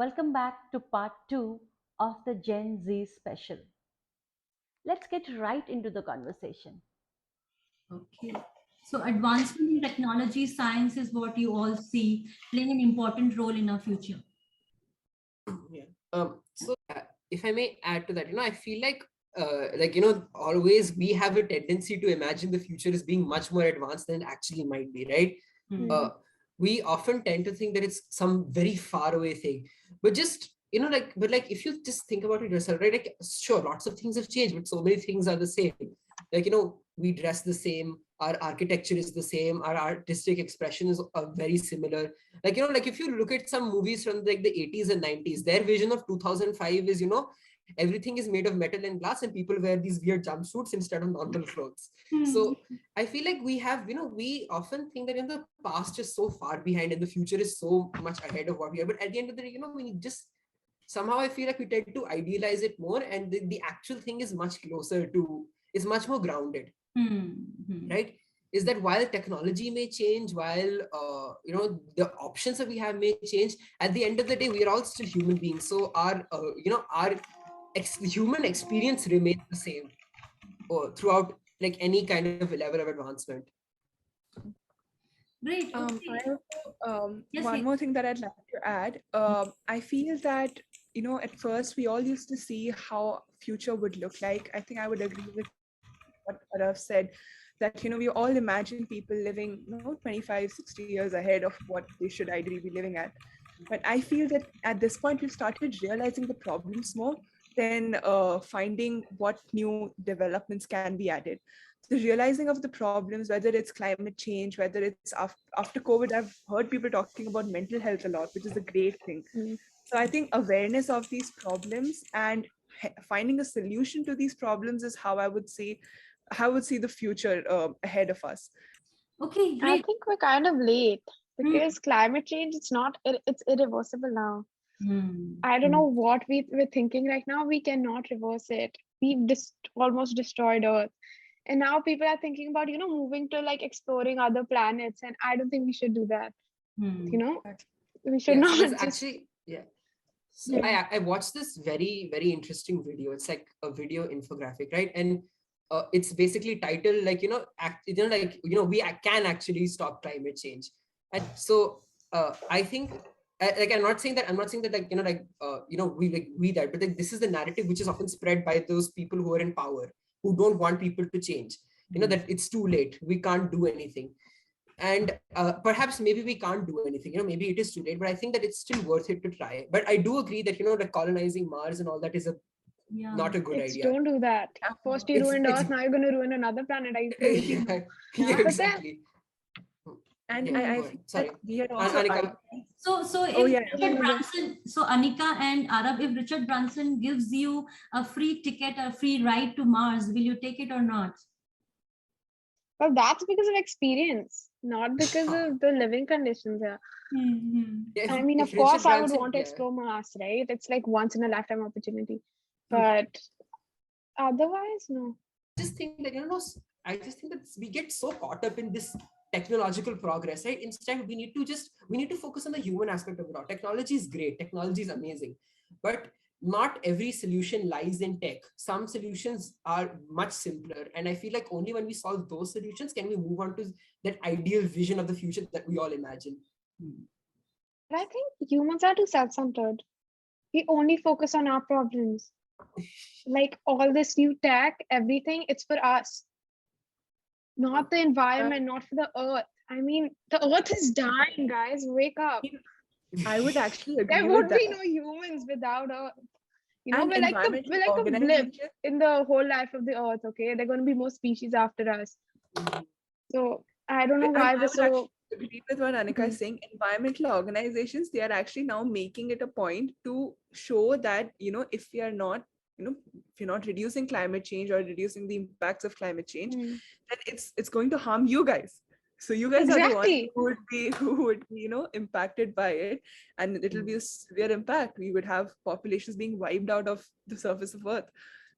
Welcome back to part 2 of the Gen Z special. Let's get right into the conversation. Okay. So advancement in technology, science is what you all see playing an important role in our future. Yeah. If I may add to that, I feel always we have a tendency to imagine the future as being much more advanced than it actually might be, right? Hmm. We often tend to think that it's some very far away thing, but just if you just think about it yourself, right? Like, sure, lots of things have changed, but so many things are the same. We dress the same, our architecture is the same, our artistic expression is very similar. If you look at some movies from like the 80s and 90s, their vision of 2005 is, everything is made of metal and glass and people wear these weird jumpsuits instead of normal clothes. So I feel like we have, we often think that in the past is so far behind and the future is so much ahead of what we are. But at the end of the day, we just somehow I feel like we tend to idealize it more, and the actual thing is much closer to, it's much more grounded, right? Is that while technology may change, while the options that we have may change, at the end of the day we are all still human beings. So our human experience remains the same throughout like any kind of level of advancement. Great. Yes, One more thing that I'd like to add. I feel that, at first we all used to see how future would look like. I think I would agree with what Arav said, that, we all imagine people living, 25, 60 years ahead of what they should ideally be living at. But I feel that at this point, we've started realizing the problems more than finding what new developments can be added. The realizing of the problems, whether it's climate change, whether it's after COVID, I've heard people talking about mental health a lot, which is a great thing. So I think awareness of these problems and finding a solution to these problems is how I would see the future ahead of us. Okay, I great. think we're kind of late because climate change, it's irreversible now. I don't know what we're thinking right now. We cannot reverse it. We've almost destroyed Earth. And now people are thinking about, moving to like exploring other planets. And I don't think we should do that. We should So there's not just. actually, So I watched this very, very interesting video. It's like a video infographic, right? And it's basically titled like, we can actually stop climate change. And so I think I'm not saying that we that, but like, this is the narrative which is often spread by those people who are in power, who don't want people to change, that it's too late, we can't do anything. And perhaps maybe we can't do anything, maybe it is too late, but I think that it's still worth it to try. But I do agree that, like colonizing Mars and all that is not a good idea. Don't do that. First you ruined Earth, now you're going to ruin another planet. Are you crazy? Yeah, exactly. And I think sorry. that we had also Richard Branson, so Anika and Arab, if Richard Branson gives you a free ticket, a free ride to Mars, will you take it or not? Well, that's because of experience, not because of the living conditions here. I mean, of course, I would want to explore Mars, right? It's like once in a lifetime opportunity. But otherwise, no. I just think that we get so caught up in this technological progress, right? Instead, we need to focus on the human aspect of it all. Technology is great, technology is amazing, but not every solution lies in tech. Some solutions are much simpler, and I feel like only when we solve those solutions can we move on to that ideal vision of the future that we all imagine. But I think humans are too self-centered. We only focus on our problems. Like all this new tech, everything, it's for us. Not the environment, not for the earth. I mean, the earth is dying, guys. Wake up. I would actually agree there with would that. be no humans without earth. And we're like a blip in the whole life of the earth, okay? There are going to be more species after us. So I don't know why we're so... agree with what Anika is saying. Environmental organizations, they are actually now making it a point to show that, if we are not, if you're not reducing climate change or reducing the impacts of climate change, then it's going to harm you guys. So you guys are the ones who would be, impacted by it, and it'll be a severe impact. We would have populations being wiped out of the surface of Earth.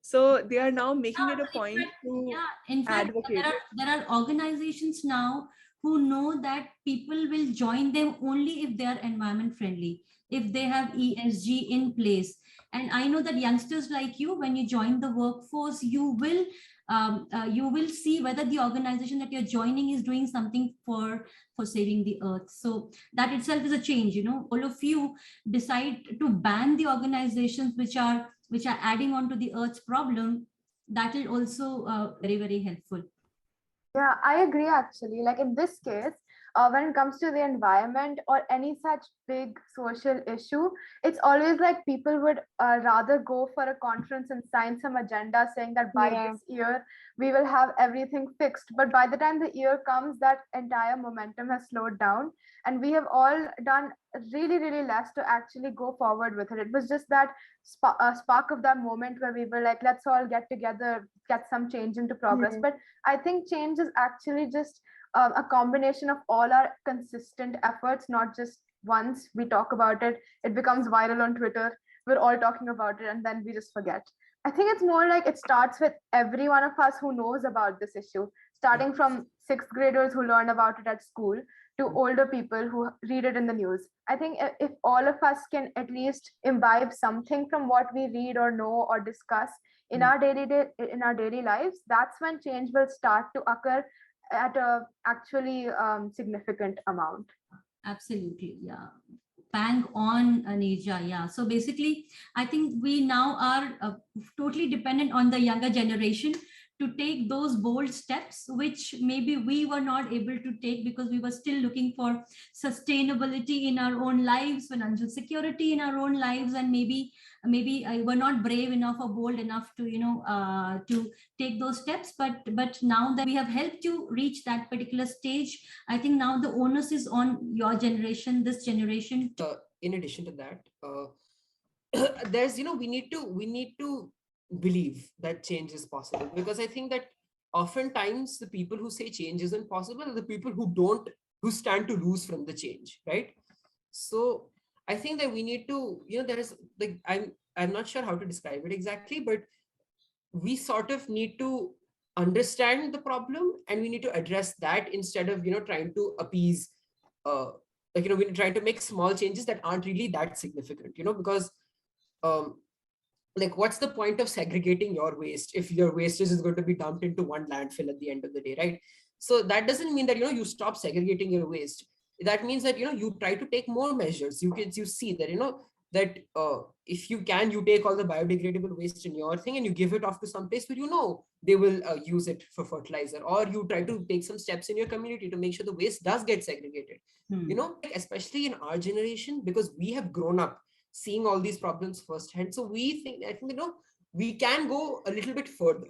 So they are now making it a point to in fact, advocate. there are organizations now who know that people will join them only if they are environment friendly, if they have ESG in place. And I know that youngsters like you, when you join the workforce, you will see whether the organization that you're joining is doing something for saving the earth. So that itself is a change. All of you decide to ban the organizations which are adding on to the earth's problem. That will also very, very helpful. Yeah, I agree actually. Like in this case, when it comes to the environment or any such big social issue, it's always like people would rather go for a conference and sign some agenda saying that by this year we will have everything fixed. But by the time the year comes, that entire momentum has slowed down, and we have all done really, really less to actually go forward with it. It was just that spark of that moment where we were like, let's all get together, get some change into progress. But I think change is actually just a combination of all our consistent efforts, not just once we talk about it, it becomes viral on Twitter, we're all talking about it, and then we just forget. I think it's more like it starts with every one of us who knows about this issue, starting from sixth graders who learn about it at school to older people who read it in the news. I think if all of us can at least imbibe something from what we read or know or discuss in our daily lives, that's when change will start to occur at a actually significant amount. Absolutely, yeah. Bang on, Aneja. Yeah. So basically, I think we now are totally dependent on the younger generation to take those bold steps, which maybe we were not able to take because we were still looking for sustainability in our own lives, financial security in our own lives, and maybe we're not brave enough or bold enough to to take those steps. But now that we have helped you reach that particular stage, I think now the onus is on your generation, this generation. In addition to that, there's we need to believe that change is possible, because I think that oftentimes the people who say change isn't possible are the people who stand to lose from the change, right? So I think that we need to, there is like, I'm not sure how to describe it exactly, but we sort of need to understand the problem and we need to address that instead of trying to appease we're trying to make small changes that aren't really that significant, because like, what's the point of segregating your waste if your wastage is going to be dumped into one landfill at the end of the day, right? So that doesn't mean that you stop segregating your waste. That means that you try to take more measures. You see that that if you can, you take all the biodegradable waste in your thing and you give it off to some place where they will use it for fertilizer, or you try to take some steps in your community to make sure the waste does get segregated. Especially in our generation, because we have grown up seeing all these problems firsthand. So I think we can go a little bit further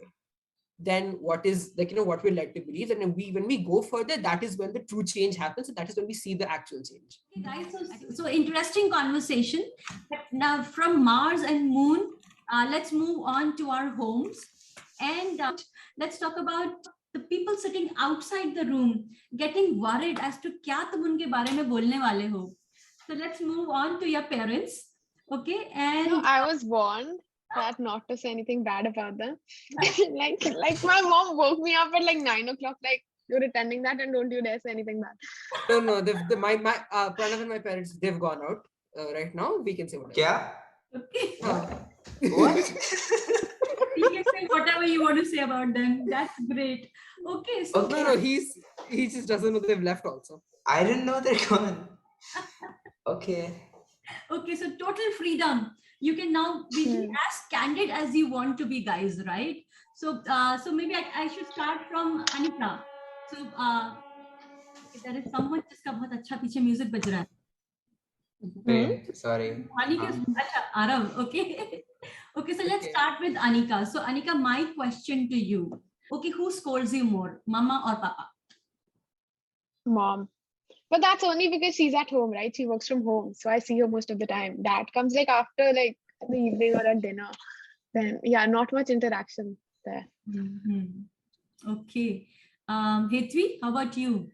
than what is what we're led to believe. And when we go further, that is when the true change happens, and that is when we see the actual change. Okay, guys, so interesting conversation. Now from Mars and Moon, let's move on to our homes, and let's talk about the people sitting outside the room getting worried as to kya tum unke bare mein bolne wale ho. So let's move on to your parents. Okay, and I was warned that not to say anything bad about them. like my mom woke me up at like 9 o'clock, like, you're attending that and don't you dare say anything bad. No, my Pranav and my parents, they've gone out right now. We can say whatever. Yeah. Okay. What? You can say whatever you want to say about them. That's great. Okay. So Okay. No, he just doesn't know they've left also. I didn't know they're gone. Okay. Okay, so total freedom. You can now be as candid as you want to be, guys, right? So so maybe I should start from Anika. So there is someone जिसका बहुत अच्छा पीछे music बज रहा है. Wait, sorry. Anika, अच्छा, Arav, okay. Okay, so let's start with Anika. So Anika, my question to you. Okay, who scolds you more, mama or papa? Mom. But that's only because she's at home, right? She works from home. So I see her most of the time. Dad comes like after like the evening or at dinner. Then yeah, not much interaction there. Okay. Hetvi, how about you?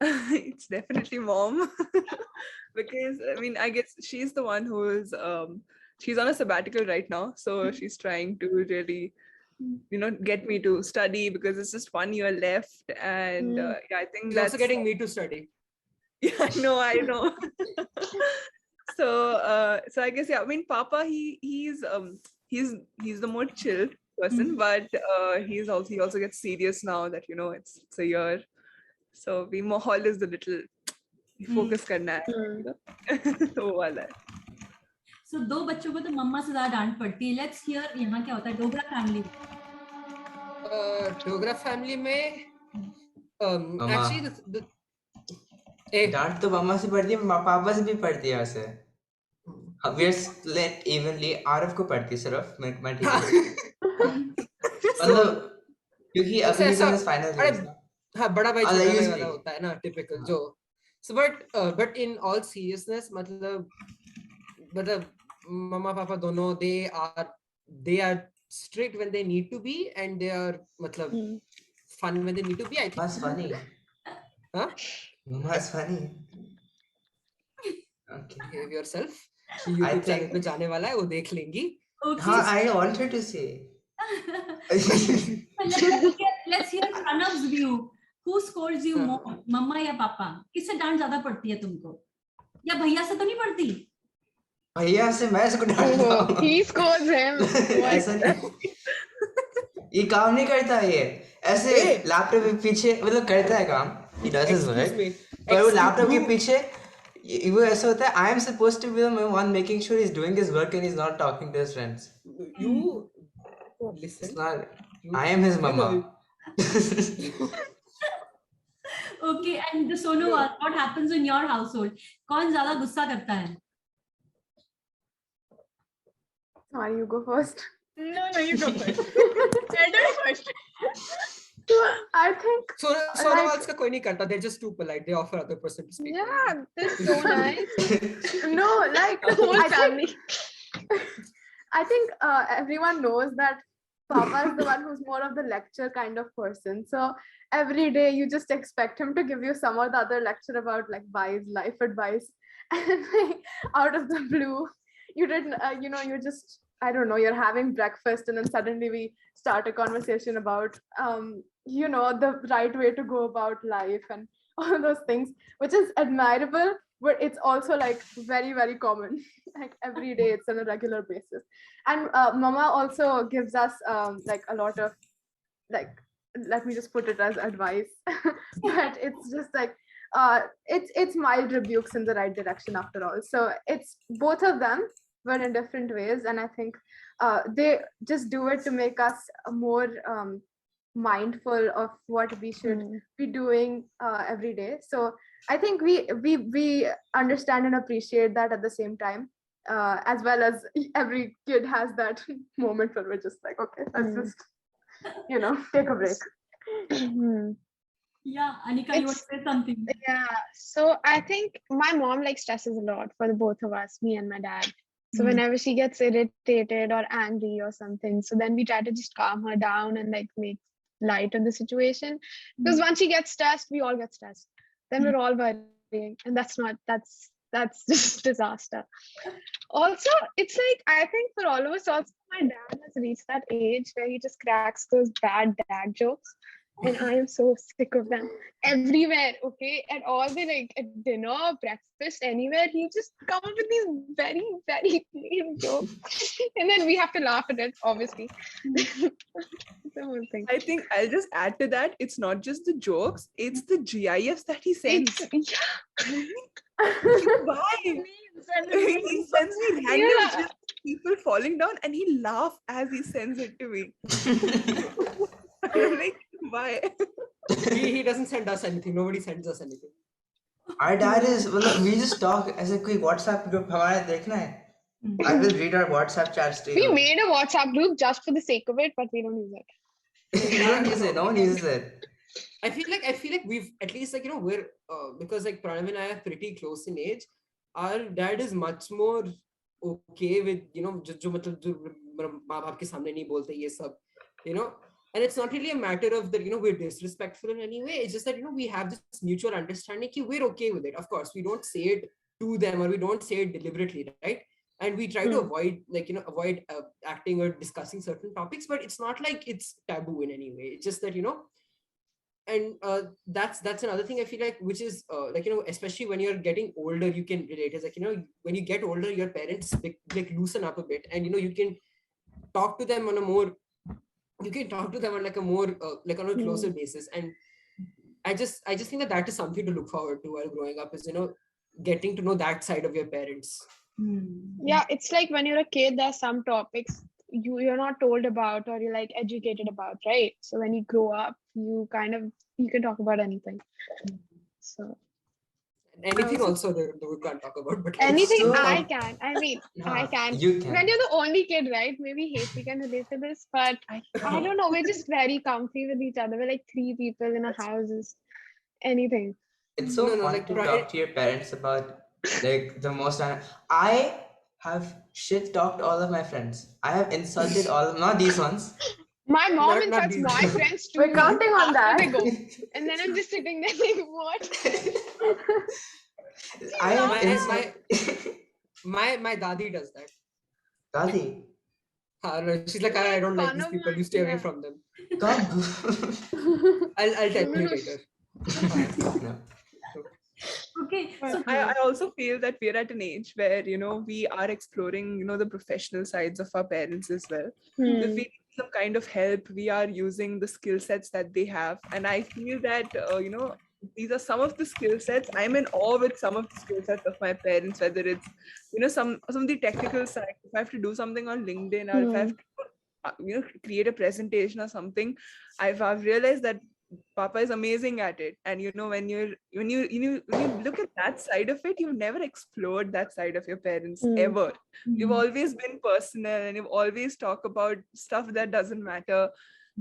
It's definitely mom. Because I mean, I guess she's the one who is she's on a sabbatical right now. So she's trying to really get me to study because it's just 1 year left. And yeah, I think He's that's also getting me to study. Yeah, I know. So I guess, yeah, I mean, Papa, he's the more chill person, but he also gets serious now that it's a year. So we mahal is the little focus करना है, तो वो वाला है. So 2 बच्चों को तो मम्मा से ज्यादा डांट पड़ती है. Let's hear यहाँ क्या होता है डोगरा फैमिली. डोगरा फैमिली में Mama. actually डांट तो मम्मा से पड़ती है, पापा से भी पड़ती है वैसे. We are split evenly. आरफ को पड़ती है सिर्फ, मैं ठीक हूँ. मतलब क्योंकि अभी भी तो फाइनल है ना. हाँ, बड़ा भाई छोटा भाई वाला usually. होता है ना, typical जो. So but in all seriousness, मतलब mama papa दोनों they are strict when they need to be, and they are मतलब fun when they need to be. I think. That's funny. Huh? That's funny. Okay. Behave yourself. YouTube channel पे जाने वाला है, वो देख लेंगी. हाँ, I wanted to say. Let's hear Pranav's view. Who scolds you more, मम्मा या पापा? किससे डांट ज्यादा पड़ती है तुमको? या भैया से तो नहीं पड़ती? भैया से मैं इसको डांटता हूँ. He scolds him. ऐसा नहीं. ये काम नहीं करता ये. ऐसे लैपटॉप के पीछे मतलब करता है काम. He does his work. पर वो लैपटॉप के पीछे वो ऐसा होता है. I am supposed to be the one making sure he's doing his work and he's not talking to his friends. You listen. It's not. I am his mama. Okay, and the Sonu, what happens in your household? कौन ज्यादा गुस्सा करता है? Sorry, you go first. No, you go first. Elder first. I think Sonowals का कोई नहीं करता. They're just too polite. They offer other person to speak. Yeah, that's so nice. no, like The whole family. I think everyone knows that Papa is the one who's more of the lecture kind of person. So every day you just expect him to give you some or the other lecture about like wise life advice, and like, out of the blue, you didn't, you're just, I don't know, you're having breakfast, and then suddenly we start a conversation about, the right way to go about life and all those things, which is admirable, but it's also like very, very common. Like every day, it's on a regular basis. And Mama also gives us like a lot of like, let me just put it as advice, but it's just like it's mild rebukes in the right direction after all. So it's both of them, but in different ways, and I think they just do it to make us more mindful of what we should be doing every day. So I think we understand and appreciate that at the same time, as well as every kid has that moment where we're just like, okay, let's just take a break. Yeah, Anika, you want to say something? Yeah, so I think my mom like stresses a lot for the both of us, me and my dad. So whenever she gets irritated or angry or something, so then we try to just calm her down and like make light of the situation. Because once she gets stressed, we all get stressed. Then we're all worrying, and that's just disaster. Also, it's like, I think for all of us, also my dad has reached that age where he just cracks those bad dad jokes. And I am so sick of them everywhere. Okay, at all the like at dinner, breakfast, anywhere, he just come up with these very, very lame jokes, and then we have to laugh at it. Obviously, the whole thing. I think I'll just add to that. It's not just the jokes; it's the GIFs that he sends. Why? He sends me random people falling down, and he laughs as he sends it to me. I'm like, why? He doesn't send us anything. Nobody sends us anything. Our dad is, we just talk as a quick WhatsApp group. हमारा देखना है. I will read our WhatsApp chats to you. We made a WhatsApp group just for the sake of it, but we don't use it. You don't use it. No one uses it. I feel like we've at least like we're because like Pranav and I are pretty close in age. Our dad is much more okay with जो मतलब जो माँ बाप के सामने नहीं बोलते ये सब, and it's not really a matter of that we're disrespectful in any way. It's just that we have this mutual understanding that we're okay with it. Of course, we don't say it to them or we don't say it deliberately, right? and we try to avoid acting or discussing certain topics, but it's not like it's taboo in any way. It's just that and that's another thing I feel like, which is especially when you're getting older, you can relate. Is when you get older, your parents loosen up a bit, and you can talk to them on a more like a more on a closer basis. And I just think that is something to look forward to while growing up, is getting to know that side of your parents. Yeah, it's like when you're a kid, there's some topics you're not told about or you're like educated about, right? So when you grow up, you can talk about anything. So anything also we can't talk about, but anything I can. I mean, I can. You can. When you're the only kid, right? Maybe Hesi can relate to this, but I don't know. We're just very comfy with each other. We're like 3 people in a house. Anything. It's so fun to talk to your parents about like the most. I have shit talked all of my friends. I have insulted all of, not these ones. My mom insults my friends too. We're counting on that. They go. And then I'm just sitting there like, what? My dadi does that. Dadi? She's like, I don't like these people. You stay away from them. God. I'll tell you later. No. Okay. So I also feel that we're at an age where, we are exploring, the professional sides of our parents as well. If we need some kind of help, we are using the skill sets that they have. And I feel that, these are some of the skill sets. I'm in awe with some of the skill sets of my parents, whether it's, some of the technical side. If I have to do something on LinkedIn, or if I have to, create a presentation or something, I've realized that Papa is amazing at it. And when you look at that side of it, you've never explored that side of your parents ever. You've always been personal, and you've always talked about stuff that doesn't matter.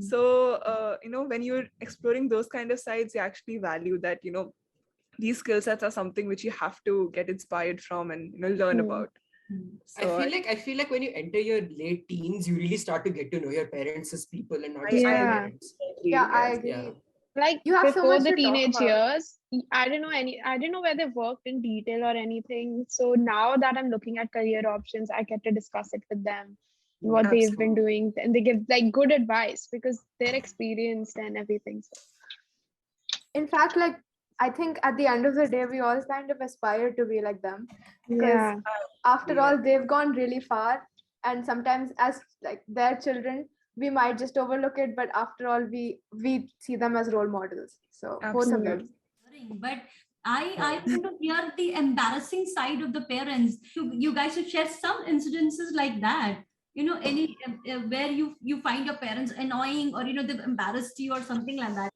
So when you're exploring those kind of sides, you actually value that these skill sets are something which you have to get inspired from and learn about. So I feel like when you enter your late teens, you really start to get to know your parents as people and not just Yeah. your parents. Yeah, I agree. Yeah. Like You have so before much the to talk teenage about. years, I didn't know where they worked in detail or anything. So now that I'm looking at career options, I get to discuss it with them, what they've been doing, and they give like good advice because they're experienced and everything. So. In fact, like, I think at the end of the day, we all kind of aspire to be like them, because after all, they've gone really far, and sometimes as like their children, we might just overlook it, but after all, we see them as role models. So both of them. But I want to hear the embarrassing side of the parents. You guys should share some incidences like that. Any where you find your parents annoying, or they've embarrassed you or something like that.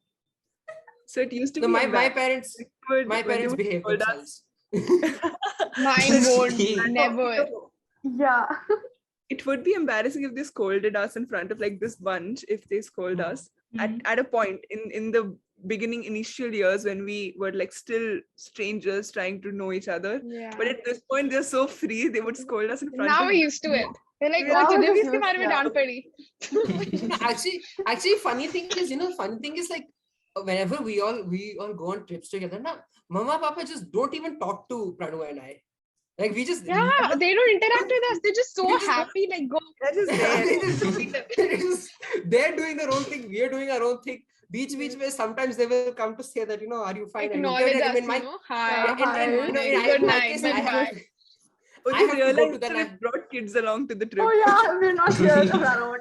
So it used to No, be my parents behave themselves. Mine won't, never. Yeah. It would be embarrassing if they scolded us in front of like this bunch, if they scold us at a point in the beginning, initial years when we were like still strangers trying to know each other. Yeah. But at this point, they're so free, they would scold us in front Now of we're used to it. They're like, Now oh, we're Jalebi just ke baare mein used, daan padi. Actually, funny thing is like whenever we all go on trips together, na, Mama, Papa just don't even talk to Pranu and I. Like we just they don't interact with us. They're just so happy. Like go. They're just there. They're doing their own thing. We're doing our own thing. Beach mein, sometimes they will come to say that are you fine? Acknowledge us. Hi. Good night. Bye. I have to go to that. I brought kids along to the trip. Oh yeah, we're not here on our own.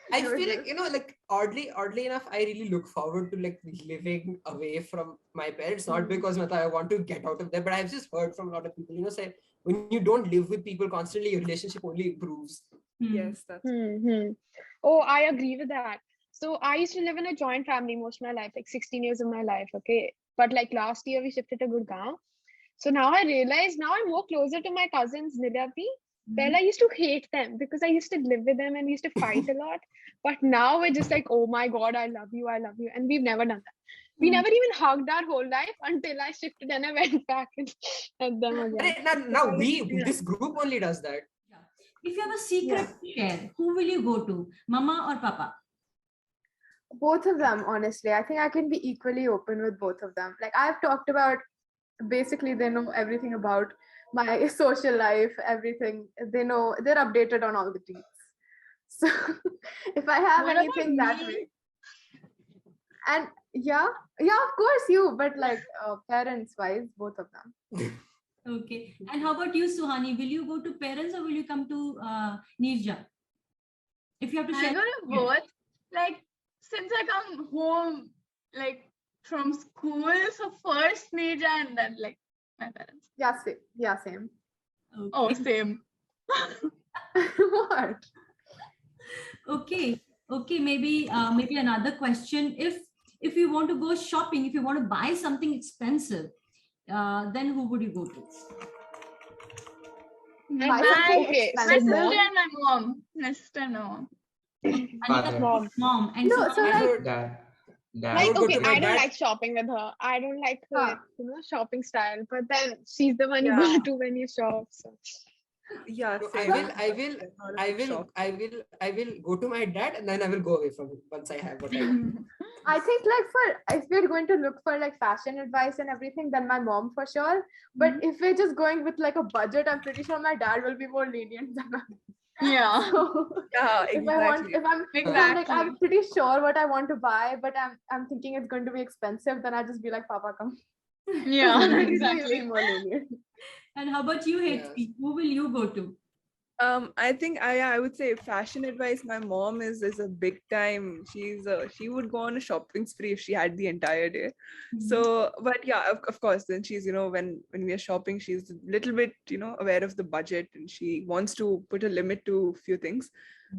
I feel like like oddly enough, I really look forward to like living away from my parents, not because I want to get out of there, but I've just heard from a lot of people, say when you don't live with people constantly, your relationship only improves. Yes, that's Oh, I agree with that. So I used to live in a joint family most of my life, like 16 years of my life. Okay. But like last year we shifted to Gurgaon. So now I realize now I'm more closer to my cousins, Nidati. Well, I used to hate them because I used to live with them and we used to fight a lot. But now we're just like, oh my God, I love you. And we've never done that. We never even hugged our whole life until I shifted and I went back and had them again. Now this group only does that. Yeah. If you have a secret to share, who will you go to? Mama or Papa? Both of them, honestly. I think I can be equally open with both of them. Like I've talked about, basically they know everything about my social life, everything. They know, they're updated on all the deeds. So if I have What about anything that me? way, and yeah, of course you, but like parents wise, both of them. Okay. And how about you, Suhani? Will you go to parents or will you come to Nirja? If you have to I share. go to both. Like, since I come home, like from school, so first Neja and then like my parents. Yeah, same. Yeah, same. Okay. Oh, same. What? Okay. Okay. Maybe another question. If you want to go shopping, if you want to buy something expensive, then who would you go to? Buy something Okay, My so expensive. sister mom. and my mom. My sister and my mom. Anita's Mom. mom. And No, Suhani so I like would, Dad. Dad. I Like, would go okay, to my I don't dad. like shopping with her. I don't like her, Huh. shopping style. But then she's the one you Yeah. go to when you shop. So. Yeah, No, same. I I'm not a I big will, shop. I will go to my dad and then I will go away from him once I have what I want. I think like if we're going to look for like fashion advice and everything, then my mom for sure. But if we're just going with like a budget, I'm pretty sure my dad will be more lenient than us. Yeah. So Yeah, if I want, exactly. if I'm like, Exactly. I'm pretty sure what I want to buy, but I'm thinking it's going to be expensive, then I just be like, Papa, come. Yeah, Then he'll exactly. be more lenient. And how about you, Yes. Hetvi? Who will you go to? I think I would say fashion advice. My mom is a big time. She would go on a shopping spree if she had the entire day. So, but yeah, of course, then she's when we are shopping, she's a little bit aware of the budget and she wants to put a limit to few things.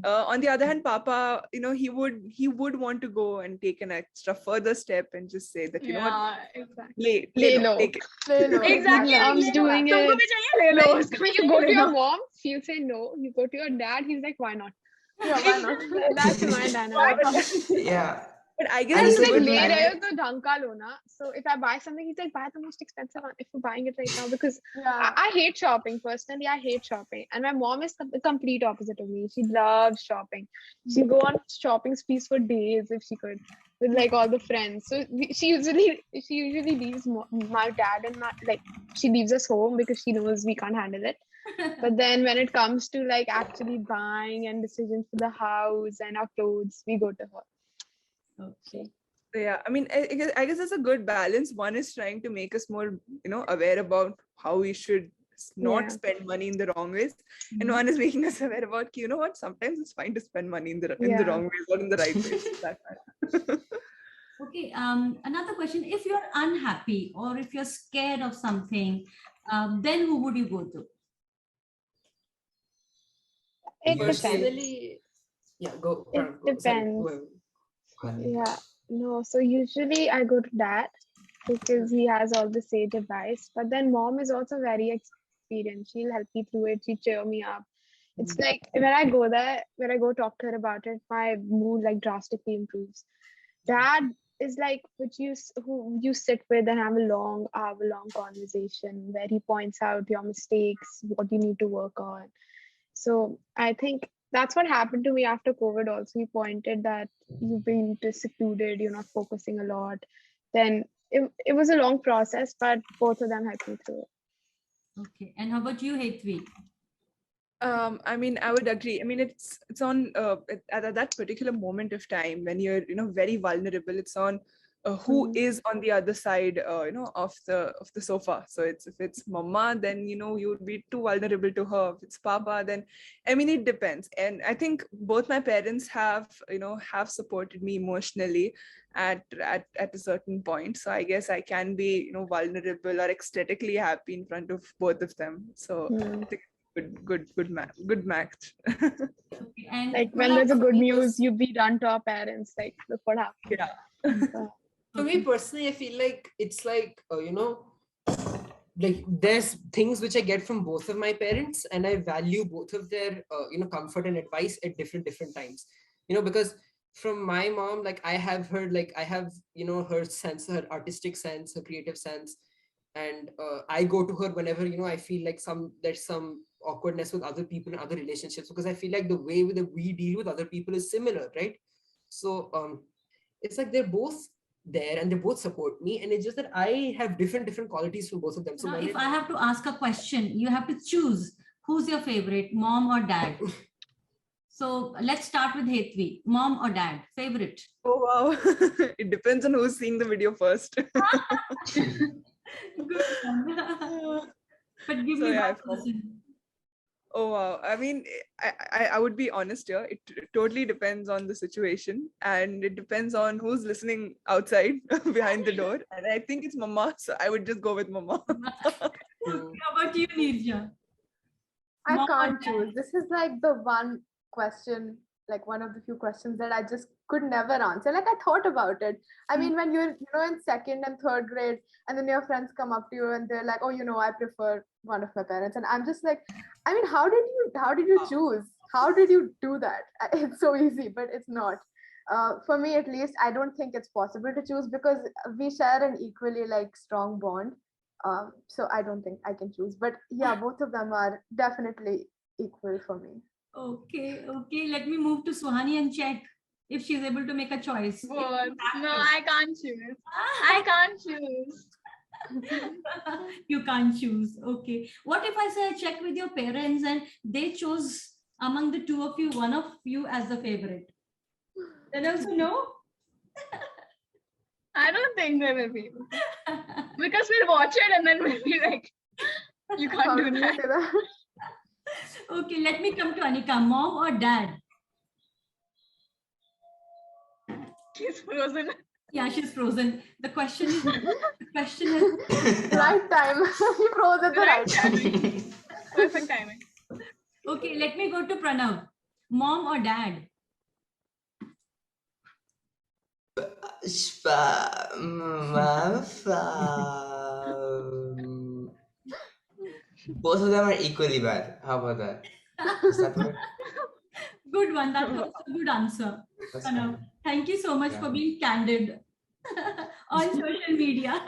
On the other hand, Papa, he would want to go and take an extra further step and just say that what, Yeah, exactly. play Lay low, low. take it. Play low, Exactly. He loves Like, doing तुमको it. भी चाहिए ले लो, Like, उसको when भी you go चाहिए to ले your low. mom, she'll say no. You go to your dad, he's like, why not? Yeah, why not? That's my Why dynamic. not? Yeah. But I And guess he's it's a like, good le rahe balance. ho to dhang ka lo na. So if I buy something, he's like, buy the most expensive one if you're buying it right now. Because Yeah. I hate shopping. Personally, I hate shopping. And my mom is the complete opposite of me. She loves shopping. She'll go on shopping sprees for days if she could, with like all the friends. So she usually leaves my dad and she leaves us home because she knows we can't handle it. But then when it comes to like actually buying and decisions for the house and our clothes, we go to her. Okay. Yeah, I mean, I guess it's a good balance. One is trying to make us more aware about how we should not Yeah. spend money in the wrong ways, and one is making us aware about what, sometimes it's fine to spend money in the Yeah. wrong ways or in the right ways. That matters. Okay. Another question. If you're unhappy or if you're scared of something, then who would you go to? It depends. Personally, yeah, go. It Pranav, go. Sorry, depends. whoever. Yeah. No, so usually I go to dad because he has all the sage advice. But then mom is also very experienced. She'll help me through it. She'll cheer me up. It's like when I go there, when I go talk to her about it, my mood like drastically improves. Dad is like who you sit with and have a long hour-long conversation where he points out your mistakes, what you need to work on. So I think that's what happened to me after COVID also. He pointed that you've been too secluded, you're not focusing a lot. Then it was a long process, but both of them helped me through it. Okay. And how about you, Hetvi? I mean, I would agree. I mean, it's on at that particular moment of time when you're very vulnerable. It's on who is on the other side of the sofa. So if it's mama, then you would be too vulnerable to her. If it's papa, then I mean, it depends. And I think both my parents have supported me emotionally at a certain point. So I guess I can be vulnerable or ecstatically happy in front of both of them. So I think good match. Okay. And Like when there's a good news, we run to our parents. Like, look what happened. Yeah. For me personally, I feel like it's like like there's things which I get from both of my parents, and I value both of their comfort and advice at different times. Because from my mom, like I have heard, like I have her sense, her artistic sense, her creative sense, and I go to her whenever I feel like there's some awkwardness with other people and other relationships, because I feel like the way that we deal with other people is similar, right? So it's like they're both there and they both support me, and it's just that I have different qualities for both of them. So now, if I have to ask a question, you have to choose who's your favorite, mom or dad. So let's start with Hetvi. Mom or dad, favorite? Oh wow, it depends on who's seeing the video first. Good one. But give me one person. Oh wow, I mean, I would be honest here. It totally depends on the situation, and it depends on who's listening outside behind the door. And I think it's Mama, so I would just go with Mama. How about you, Nirja? I Mom or can't dad? choose. This is like the one question, like one of the few questions that I just could never answer. Like I thought about it. I mean, when you're, in second and third grade, and then your friends come up to you and they're like, "Oh, I prefer one of my parents," and I'm just like, I mean, how did you choose? How did you do that? It's so easy, but it's not. For me, at least, I don't think it's possible to choose because we share an equally like strong bond. So I don't think I can choose. But yeah, both of them are definitely equal for me. Okay. Let me move to Suhani and check if she's able to make a choice. What? No, I can't choose. I can't choose. You can't choose. Okay. What if I say I check with your parents and they chose among the two of you, one of you as the favorite? Then also no? I don't think they will be. Because we'll watch it and then we'll be like, you can't How do can you that. say that? Okay, let me come to Anika. Mom or dad? She's frozen. Yeah, she's frozen. The question is, Right time. You froze at the right time. timing. Perfect timing. Okay, let me go to Pranav. Mom or dad? Both of them are equally bad. How about that? Is that good? Good one. That was a good answer. That's Pranav, fine. thank you so much Yeah. for being candid on social media.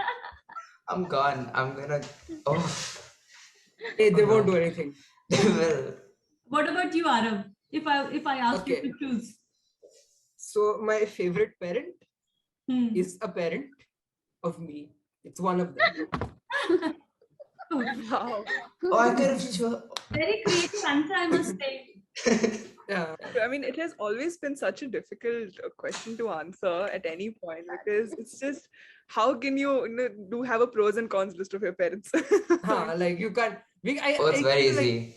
I'm gone. I'm gonna. Oh, Hey, they Oh, won't no. do anything. they will. What about you, Arav? If I ask you Okay. to choose. So my favorite parent Hmm. is a parent of me. It's one of them. Wow. Oh, I could have chosen. Very creative answer, I must say. Yeah. I mean, it has always been such a difficult question to answer at any point because it's just how can you, do have a pros and cons list of your parents? Like you can't. Oh, it's very feel like- easy.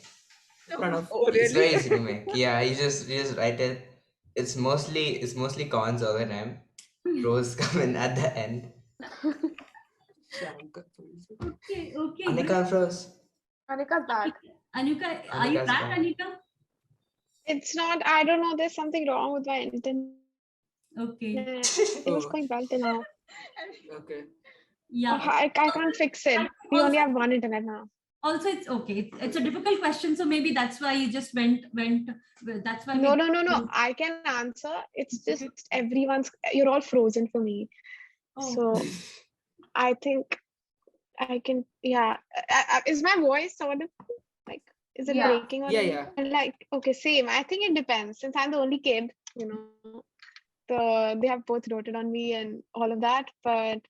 Pranav. Oh, It's really? very easy to make. Yeah, you just write it. It's mostly cons all the time. Pros come in at the end. Okay, Anika great. froze. Anika's back. Anika, are you Anika's back, back. Anika? It's not, I don't know, there's something wrong with my internet. Okay. It was Oh. going well till now. Okay. Yeah. I can't fix it. We only have one internet now. Also, it's okay. It's a difficult question, so maybe that's why you just went. That's why. No. I can answer. It's just you're all frozen for me. Oh. So I think I can, yeah. Is my voice sort of like, is it Yeah. breaking? Or Yeah. like, okay, same. I think it depends. Since I'm the only kid, they have both doted on me and all of that. But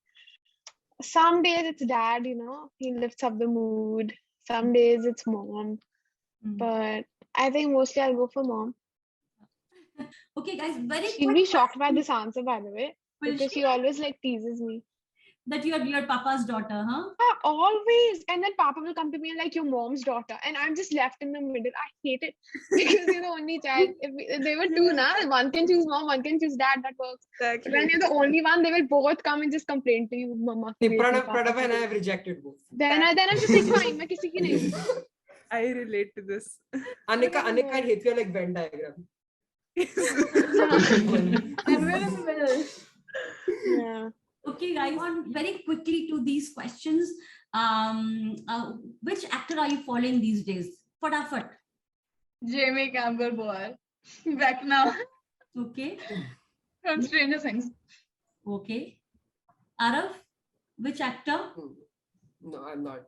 some days it's dad, he lifts up the mood. Some days it's mom. But I think mostly I'll go for mom. Okay, guys, very She'll quick be shocked by question. this answer, by the way, Will because she? she always like teases me. That you're your papa's daughter, huh? Always. And then Papa will come to me and like, your mom's daughter. And I'm just left in the middle. I hate it because you're the only child. If they were two now, one can choose mom, one can choose dad. That works. Exactly. But when you're the only one, they will both come and just complain to you, Mama. Pranav and I have rejected both. Then I'm just like, fine, मैं किसी की नहीं हूँ. I relate to this. Anika and Hetvi are like Venn diagram. And we're in the middle. Yeah. Okay, guys, on very quickly to these questions. Which actor are you following these days? Fatafat. Jamie Campbell Boyle. Back now. Okay. From Stranger Things. Okay. Arav, which actor? No, I'm not.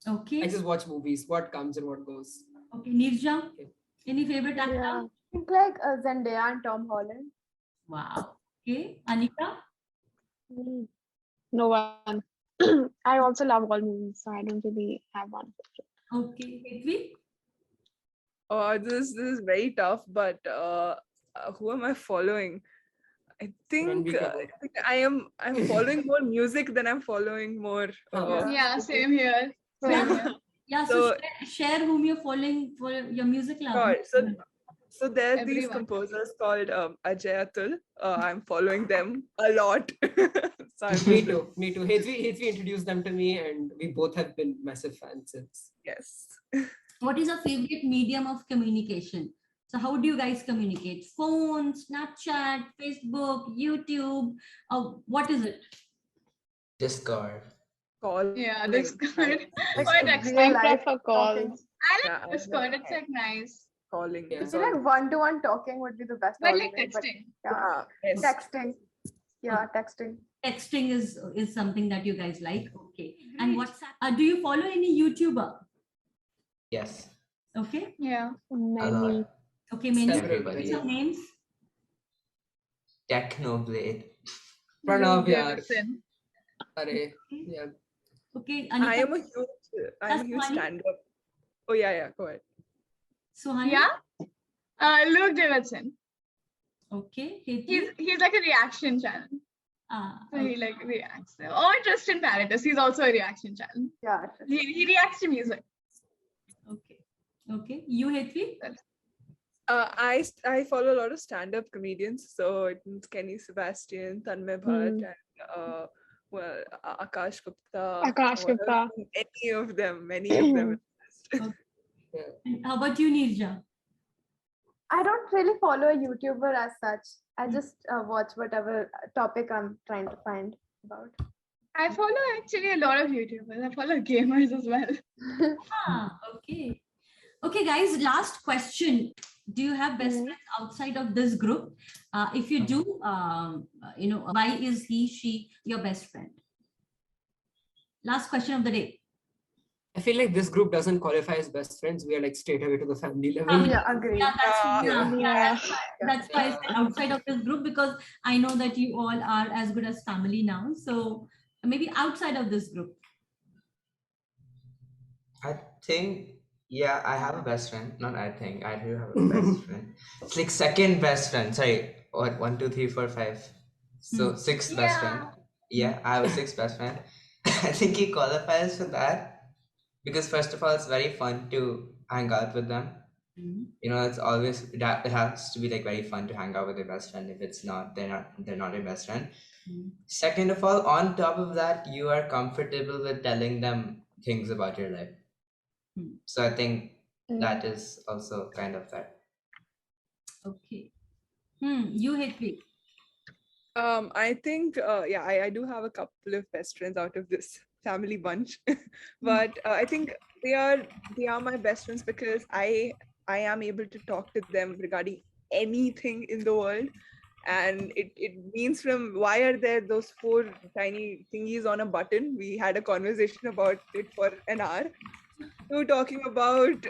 Okay. I just watch movies. What comes and what goes. Okay. Nirja, Okay. any favorite actor? Yeah. I think like Zendaya and Tom Holland. Wow. Okay. Anika? No one. I also love all movies, so I don't really have one. Okay, Hetvi? This is very tough, but who am I following? I think I'm following more music than I'm following more. Yeah, same here. Same here. Yeah, so share whom you're following for your music love. Sure. So there are these Everyone. composers called Ajay Atul. I'm following them a lot. So Me too. Hetvi introduced them to me, and we both have been massive fans since. Yes. What is your favorite medium of communication? So how do you guys communicate? Phone, Snapchat, Facebook, YouTube? What is it? Discord. Yeah, Discord. Or Like texting. real I life prefer talking. calls. I like Discord. It's like nice. Calling. Yeah. I feel like one-to-one talking would be the best. But all like the way, texting. yeah, Yes. texting. Yeah, texting. Texting is something that you guys like. Okay. And WhatsApp. Do you follow any YouTuber? Yes. Okay. Yeah. A Many. lot. Okay, many. Everybody. Some names. Technoblade. Pranav, Luke yaar. Davidson. Arey, yeah. Okay, I Anika. am a huge Suhani? stand-up. Oh yeah, go ahead. Suhani? Yeah. Luke Davidson. Okay. Hetvi? He's like a reaction channel. So he like reacts. Or Tristan Paradis. He's also a reaction channel. Yeah. He reacts to music. Okay. Okay. You, Hetvi? I follow a lot of stand-up comedians. So it's Kenny Sebastian, Tanmay Bhatt, and Akash Gupta. Akash Gupta. Many of them. Okay. And how about you, Nirja? I don't really follow a YouTuber as such. I just watch whatever topic I'm trying to find about. I follow actually a lot of YouTubers. I follow gamers as well. Okay. Okay, guys, last question. Do you have best friends outside of this group? If you do, why is he, she your best friend? Last question of the day. I feel like this group doesn't qualify as best friends. We are like straight away to the family level. Yeah, agree. Yeah, that's why I said outside of this group, because I know that you all are as good as family now. So maybe outside of this group. I think, yeah, I have a best friend. Not I think, I do have a best friend. It's like second best friend. Sorry, what? 1, 2, 3, 4, 5. So sixth best friend. Yeah, I have a sixth best friend. I think he qualifies for that because first of all, it's very fun to hang out with them. You know, it's always it has to be like very fun to hang out with your best friend. If it's not, they're not your best friend. Second of all, on top of that, you are comfortable with telling them things about your life. So I think that is also kind of that. Okay. You, Hetvi? I think I do have a couple of best friends out of this family bunch, but I think they are my best friends because I am able to talk to them regarding anything in the world, and it means from why are there those 4 tiny thingies on a button. We had a conversation about it for an hour. We were talking about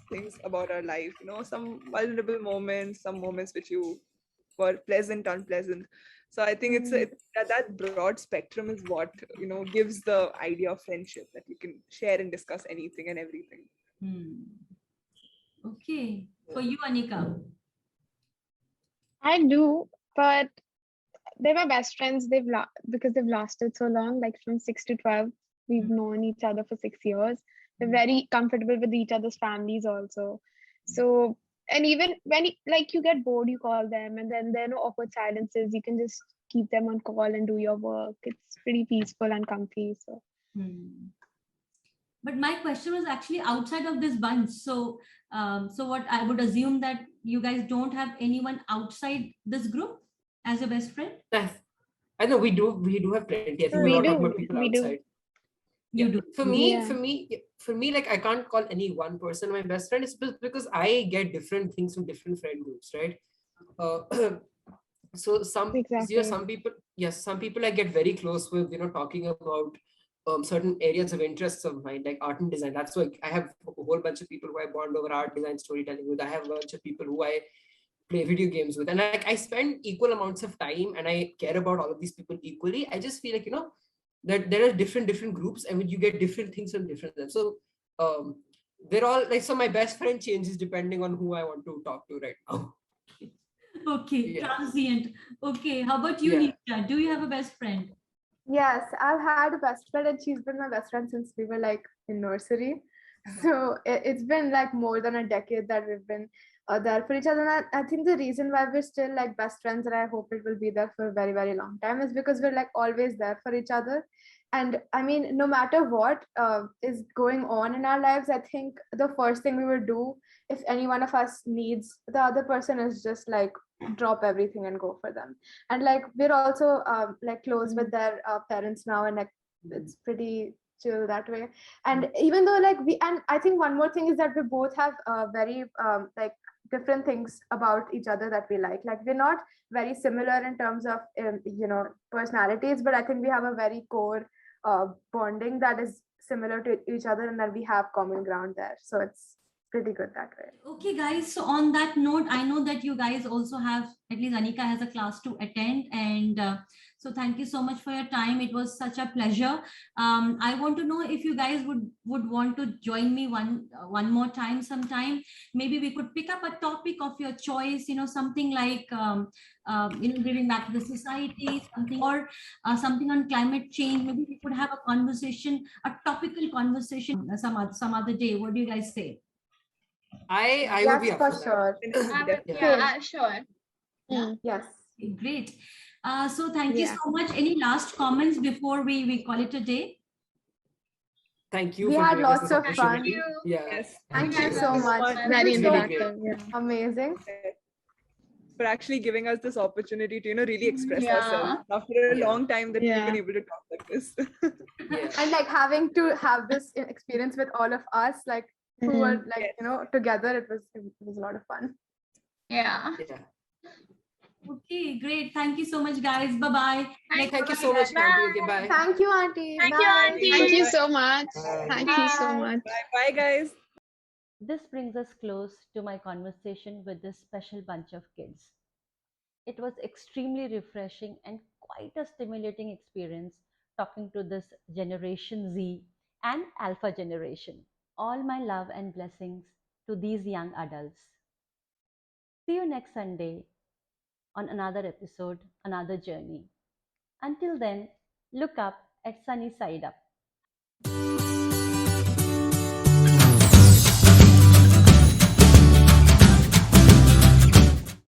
things about our life, you know, some vulnerable moments, some moments which you were pleasant, unpleasant. So I think it's that broad spectrum is what, you know, gives the idea of friendship, that you can share and discuss anything and everything. Okay. For you, Anika? I do, but they're my best friends. Because they've lasted so long, like from 6 to 12. We've known each other for 6 years. We're very comfortable with each other's families also. So, and even when you get bored, you call them, and then there are no awkward silences. You can just keep them on call and do your work. It's pretty peaceful and comfy. So. But my question was actually outside of this bunch. So, what I would assume that you guys don't have anyone outside this group as your best friend. I know we do have plenty. I think we're not talking about people outside. You do. For me, like I can't call any one person my best friend. It's because I get different things from different friend groups, right? So some people I get very close with, you know, talking about certain areas of interests of mine, like art and design. That's why I have a whole bunch of people who I bond over art, design, storytelling with. I have a bunch of people who I play video games with, and like I spend equal amounts of time and I care about all of these people equally. I just feel like, that there are different groups and you get different things from different them. So um they're all like, so my best friend changes depending on who I want to talk to right now. Okay, Yeah. transient. Okay, how about you, Yeah. Nisha? Do you have a best friend? Yes, I've had a best friend, and she's been my best friend since we were like in nursery. So it's been like more than a decade that we've been there for each other. And I think the reason why we're still like best friends, and I hope it will be there for a very, very long time, is because we're like always there for each other. And I mean, no matter what is going on in our lives, I think the first thing we will do if any one of us needs the other person is just like drop everything and go for them. And like we're also like close with their parents now, and like it's pretty chill that way. And even though like and I think one more thing is that we both have very like different things about each other that we like we're not very similar in terms of personalities, but I think we have a very core bonding that is similar to each other, and that we have common ground there, so it's pretty good that way. Okay, guys. So on that note, I know that you guys also have, at least Anika has a class to attend, and so thank you so much for your time. It was such a pleasure. I want to know if you guys would want to join me one more time sometime. Maybe we could pick up a topic of your choice. Something like giving back to the society, something, or something on climate change. Maybe we could have a conversation, a topical conversation, some other day. What do you guys say? I would be Yes, up for for that. sure. Yeah, sure. Yeah. Yes. Great. So thank you Yeah. so much. Any last comments before we call it a day? Thank you We for had giving us lots this of fun. opportunity. Yeah. Yes. Thank Thank you you. so This much. was This Very was so really great. interactive. Yeah. amazing. For actually giving us this opportunity to really express Yeah. ourselves after a Yeah. long time that we've Yeah. been able to talk like this. Yeah. And like having to have this experience with all of us, like who were like together, it was a lot of fun. Yeah. Yeah. Okay, great. Thank you so much, guys. Bye-bye. Thank you so much, Kanti. Okay, bye. Thank you, Auntie. Thank you, Bye. Auntie. Thank you so much. Bye. Thank you so Bye. much. Bye, guys. This brings us close to my conversation with this special bunch of kids. It was extremely refreshing and quite a stimulating experience talking to this Generation Z and Alpha generation. All my love and blessings to these young adults. See you next Sunday on another episode, another journey. Until then, look up at Sunny Side Up.